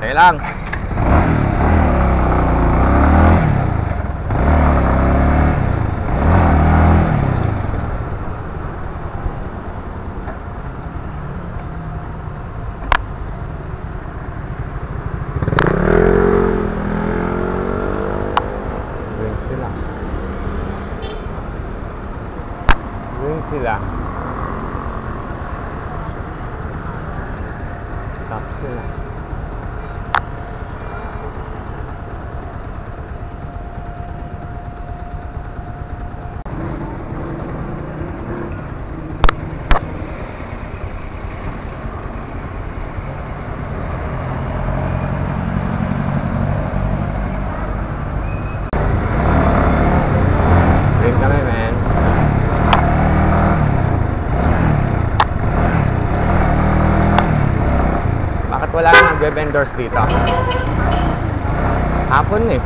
Okay lang. Sila top sila. Green kami, men. Wala nang nagbe-vendors dito. Hapon eh.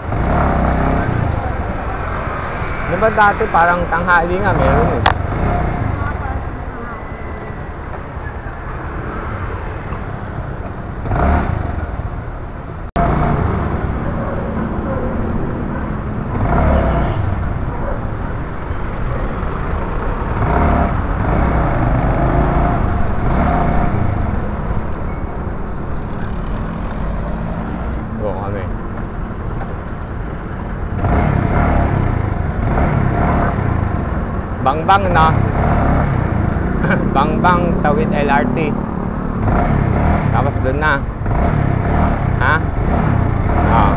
Diba dati parang tanghali nga meron eh. Bangbang na. Bangbang tawid LRT. Tapos doon na. Ha? Ah.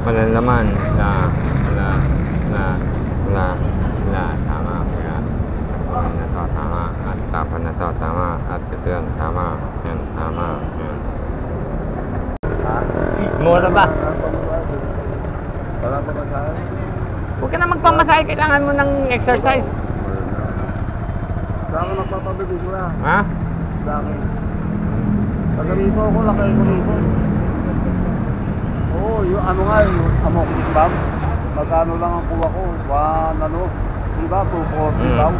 Malalaman na tama kaya na to tama at tapan na to tama at ito yun tama yan tama yan. Mura ba? Wala pa masahe. Huwag ka na magpamasahe, kailangan mo ng exercise. Sa akin nagpapabibig mo na. Ha? Sa akin. Pag-ripo ako, lakay ko ripo. Oo, yung ano nga, yung amok bag. Magkano lang ang kuha ko? Diba? 240 daw.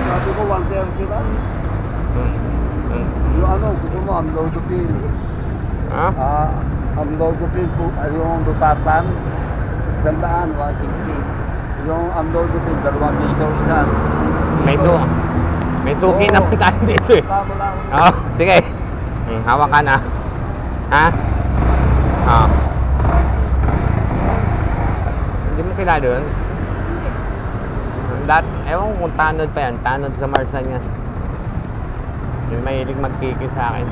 Sabi ko, 130 lang. Yung ano, gusto mo, amlodipine. Ha? Amlodipine po, yung Lutatan. 100, 160. Yung amlodipine, 2 piso isa. May suki na po tayo dito eh. Tama lang. Oo, sige. Hawak ka na. Ha? Oo. Hindi mo kilala yun? Ewan kung tanod pa yan. Tanod sa Marsan yan. Yung mahilig magkiki sa akin.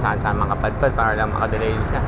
Saan-saan makapadpad para lang makadelay siya.